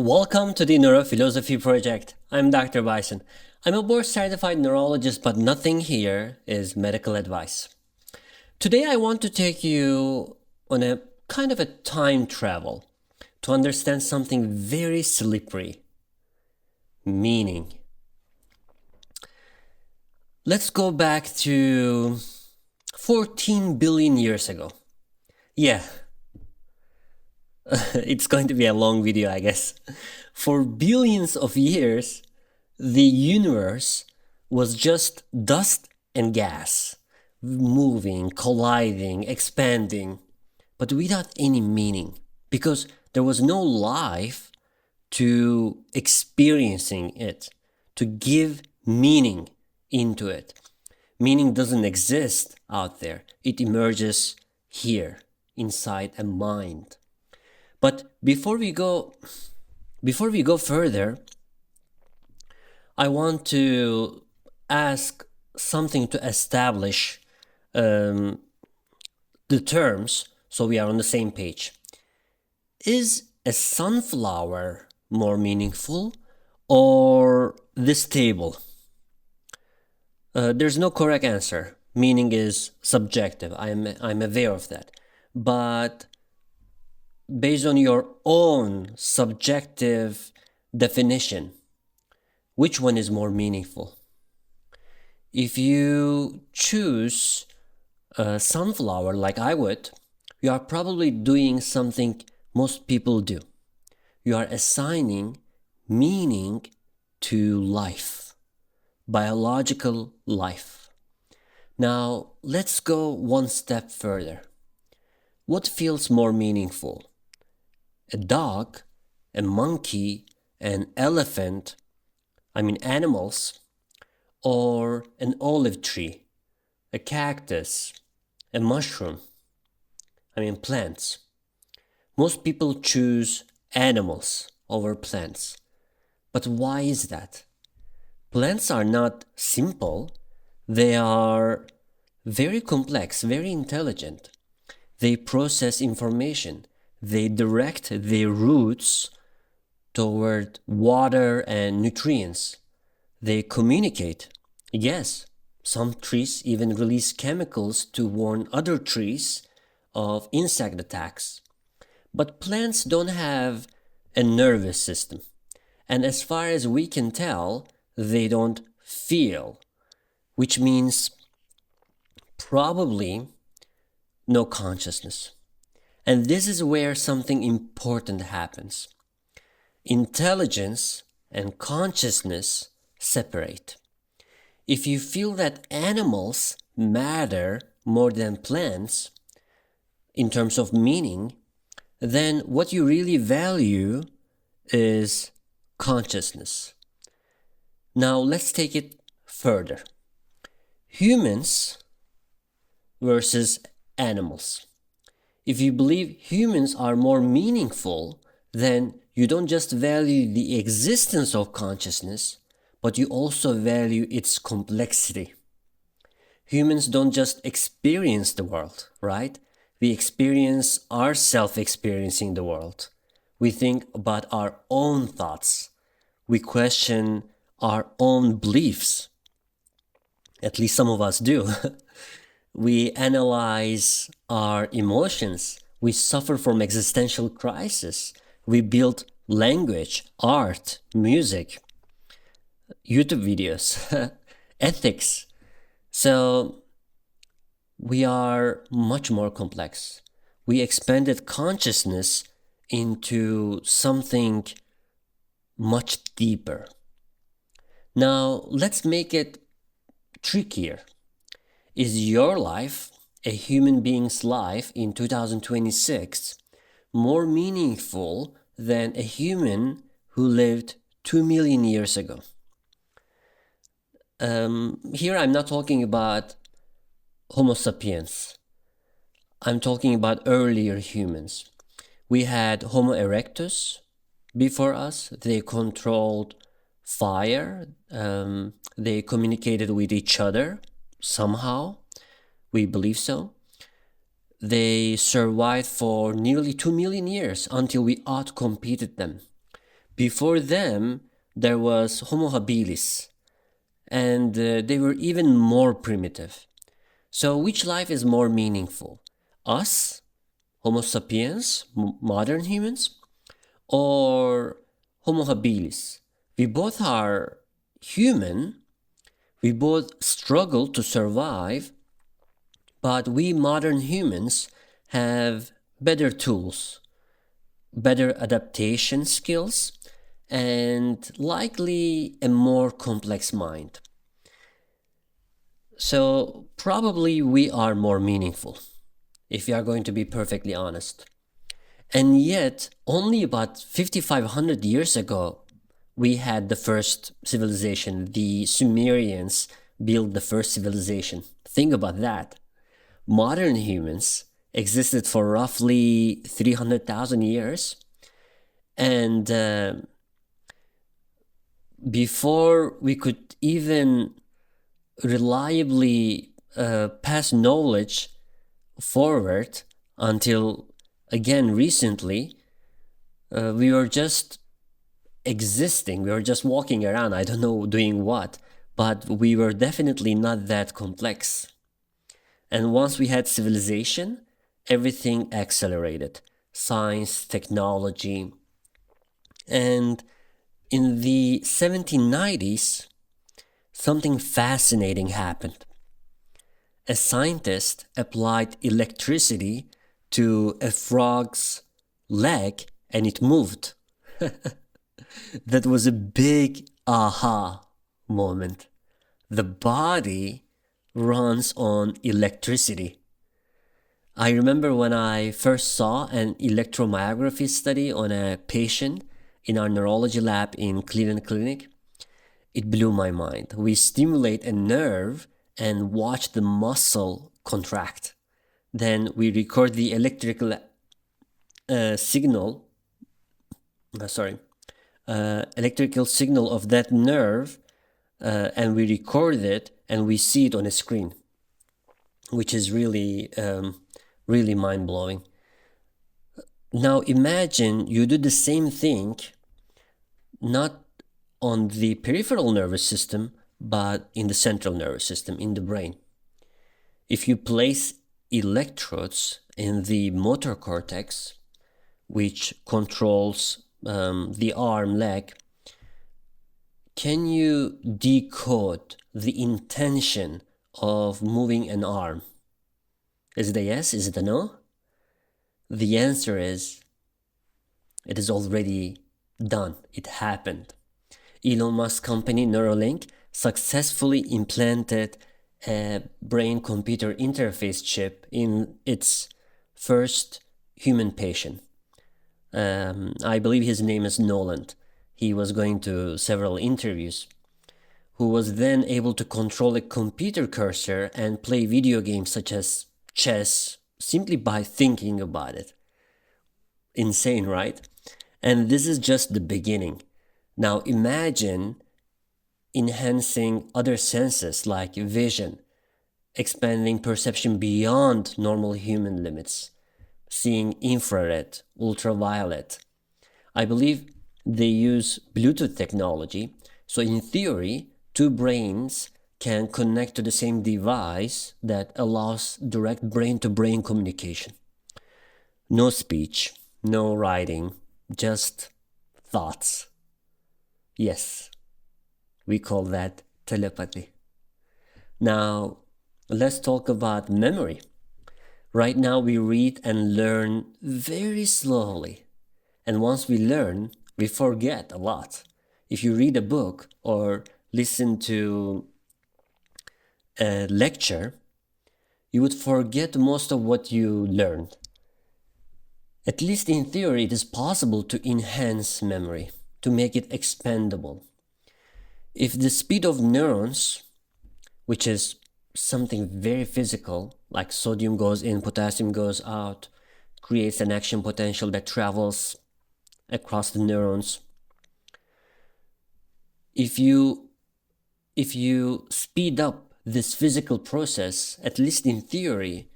Welcome to the Neurophilosophy Project. I'm Dr. Bicen. I'm a board-certified neurologist, but nothing here is medical advice. Today I want to take you on a kind of a time travel to understand something very slippery: meaning. Let's go back to 14 billion years ago. Yeah, it's going to be a long video, I guess. For billions of years, the universe was just dust and gas, moving, colliding, expanding, but without any meaning, because there was no life to experiencing it, to give meaning into it. Meaning doesn't exist out there. It emerges here, inside a mind. But before we go further, I want to ask something to establish the terms so we are on the same page. Is a sunflower more meaningful or this table? There's no correct answer. Meaning is subjective. I'm aware of that. But based on your own subjective definition, which one is more meaningful? If you choose a sunflower like I would, you are probably doing something most people do. You are assigning meaning to life, biological life. Now, let's go one step further. What feels more meaningful? A dog, a monkey, an elephant, animals, or an olive tree, a cactus, a mushroom, plants. Most people choose animals over plants. But why is that? Plants are not simple. They are very complex, very intelligent. They process information. They direct their roots toward water and nutrients. They communicate. Yes, some trees even release chemicals to warn other trees of insect attacks. But plants don't have a nervous system. And as far as we can tell, they don't feel, which means probably no consciousness. And this is where something important happens. Intelligence and consciousness separate. If you feel that animals matter more than plants in terms of meaning, then what you really value is consciousness. Now let's take it further. Humans versus animals. If you believe humans are more meaningful, then you don't just value the existence of consciousness, but you also value its complexity. Humans don't just experience the world, right? We experience ourselves experiencing the world. We think about our own thoughts. We question our own beliefs. At least some of us do. We analyze our emotions. We suffer from existential crisis. We build language, art, music, YouTube videos, ethics. So we are much more complex. We expanded consciousness into something much deeper. Now, let's make it trickier. Is your life, a human being's life in 2026, more meaningful than a human who lived 2 million years ago? Here I'm not talking about Homo sapiens. I'm talking about earlier humans. We had Homo erectus before us. They controlled fire. They communicated with each other somehow. We believe so. They survived for nearly 2 million years until we outcompeted them. Before them, there was Homo habilis, and they were even more primitive. So which life is more meaningful? Us, Homo sapiens, modern humans, or Homo habilis? We both are human, we both struggle to survive, but we modern humans have better tools, better adaptation skills, and likely a more complex mind. So probably we are more meaningful, if you are going to be perfectly honest. And yet, only about 5,500 years ago, we had the first civilization. The Sumerians built the first civilization. Think about that. Modern humans existed for roughly 300,000 years. And before we could even reliably pass knowledge forward until, again, recently, we were just existing. We were just walking around, I don't know doing what, but we were definitely not that complex. And once we had civilization, everything accelerated. Science, technology. And in the 1790s, something fascinating happened. A scientist applied electricity to a frog's leg and it moved. That was a big aha moment. The body runs on electricity. I remember when I first saw an electromyography study on a patient in our neurology lab in Cleveland Clinic. It blew my mind. We stimulate a nerve and watch the muscle contract. Then we record the electrical signal of that nerve, and we record it and we see it on a screen, which is really mind-blowing. Now imagine you do the same thing, not on the peripheral nervous system, but in the central nervous system, in the brain. If you place electrodes in the motor cortex, which controls the arm, leg, can you decode the intention of moving an arm? Is it a yes? Is it a no? The answer is, it is already done. It happened. Elon Musk's company Neuralink successfully implanted a brain-computer interface chip in its first human patient. I believe his name is Noland. He was going to several interviews, who was then able to control a computer cursor and play video games such as chess simply by thinking about it. Insane, right? And this is just the beginning. Now imagine enhancing other senses like vision, expanding perception beyond normal human limits, seeing infrared, ultraviolet. I believe they use Bluetooth technology, so in theory, two brains can connect to the same device that allows direct brain-to-brain communication. No speech, no writing, just thoughts. Yes, we call that telepathy. Now, let's talk about memory. Right now, we read and learn very slowly. And once we learn, we forget a lot. If you read a book or listen to a lecture, you would forget most of what you learned. At least in theory, it is possible to enhance memory, to make it expandable. If the speed of neurons, which is something very physical, like sodium goes in, potassium goes out, creates an action potential that travels across the neurons. If you speed up this physical process, at least in theory,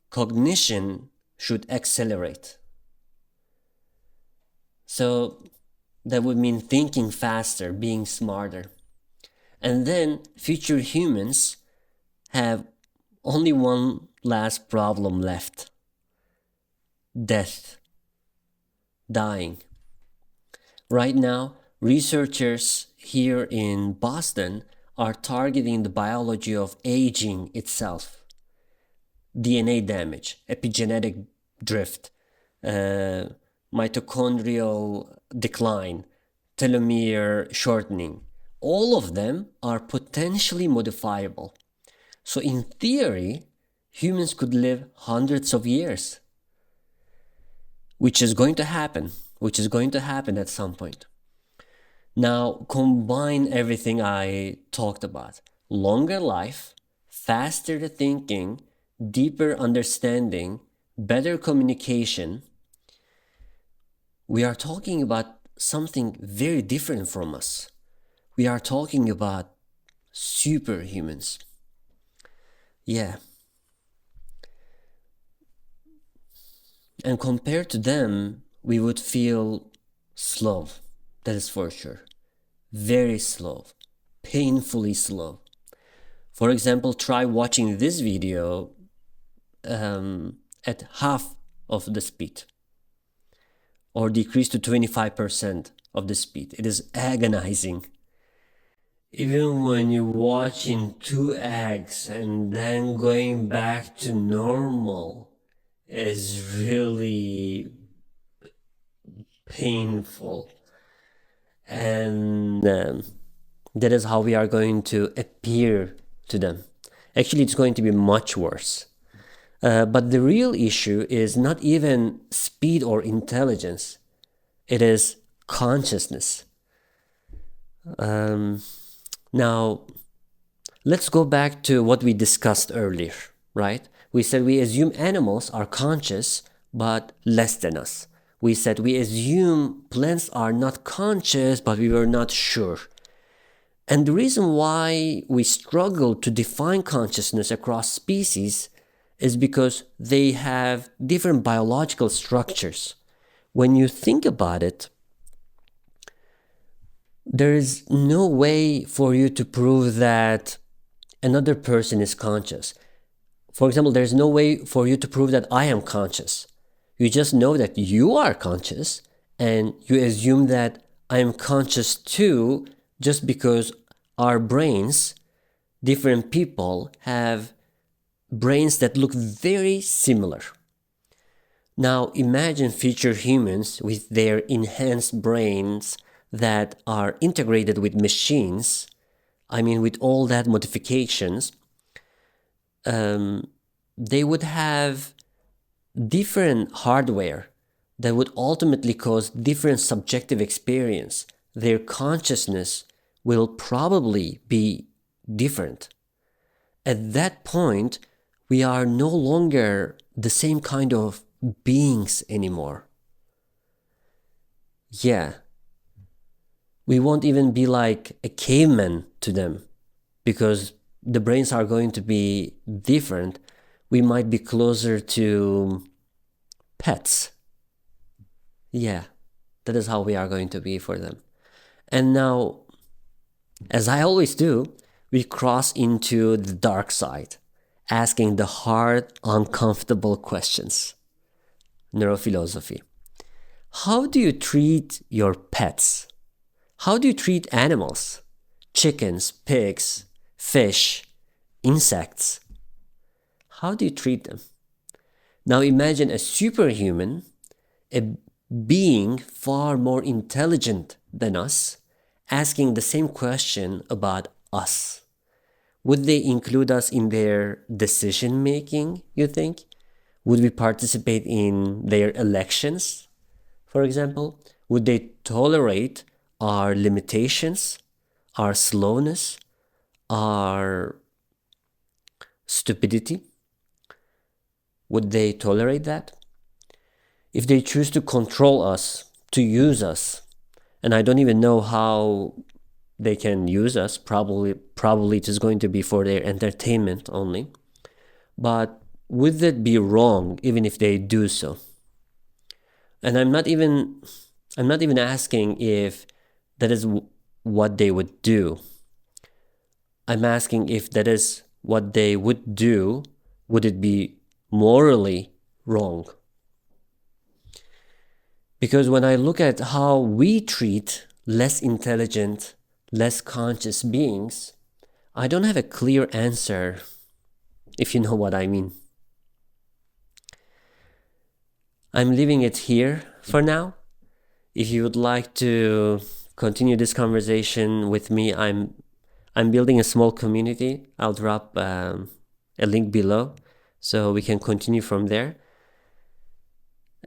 cognition should accelerate. So that would mean thinking faster, being smarter. And then future humans have only one last problem left: death, dying. Right now, researchers here in Boston are targeting the biology of aging itself. DNA damage, epigenetic drift, mitochondrial decline, telomere shortening. All of them are potentially modifiable. So in theory, humans could live hundreds of years, which is going to happen at some point. Now, combine everything I talked about: longer life, faster thinking, deeper understanding, better communication. We are talking about something very different from us. We are talking about superhumans. Yeah. And compared to them, we would feel slow. That is for sure. Very slow. Painfully slow. For example, try watching this video at half of the speed, or decrease to 25% of the speed. It is agonizing. Even when you watch in 2x and then going back to normal is really painful. And that is how we are going to appear to them. Actually, it's going to be much worse. But the real issue is not even speed or intelligence. It is consciousness. Now, let's go back to what we discussed earlier, right? We said we assume animals are conscious, but less than us. We said we assume plants are not conscious, but we were not sure. And the reason why we struggle to define consciousness across species is because they have different biological structures. When you think about it, there is no way for you to prove that another person is conscious. For example, there's no way for you to prove that I am conscious. You just know that you are conscious, and you assume that I am conscious too, just because our brains, different people, have brains that look very similar. Now imagine future humans with their enhanced brains that are integrated with machines. I mean, with all that modifications, they would have different hardware that would ultimately cause different subjective experience. Their consciousness will probably be different. At that point, we are no longer the same kind of beings anymore. Yeah. We won't even be like a caveman to them, because the brains are going to be different. We might be closer to pets. Yeah, that is how we are going to be for them. And now, as I always do, we cross into the dark side, asking the hard, uncomfortable questions. Neurophilosophy. How do you treat your pets? How do you treat animals? Chickens, pigs, fish, insects. How do you treat them? Now imagine a superhuman, a being far more intelligent than us, asking the same question about us. Would they include us in their decision making, you think? Would we participate in their elections, for example? Would they tolerate our limitations, our slowness, our stupidity? Would they tolerate that? If they choose to control us, to use us, and I don't even know how they can use us, probably it is going to be for their entertainment only, but would that be wrong even if they do so? And I'm I'm not even asking if that is what they would do. I'm asking if that is what they would do, would it be morally wrong? Because when I look at how we treat less intelligent, less conscious beings, I don't have a clear answer, if you know what I mean. I'm leaving it here for now. If you would like to continue this conversation with me, I'm building a small community. I'll drop a link below so we can continue from there.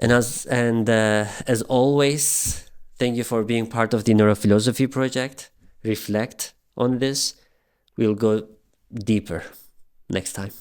And as always, thank you for being part of the Neurophilosophy Project. Reflect on this. We'll go deeper next time.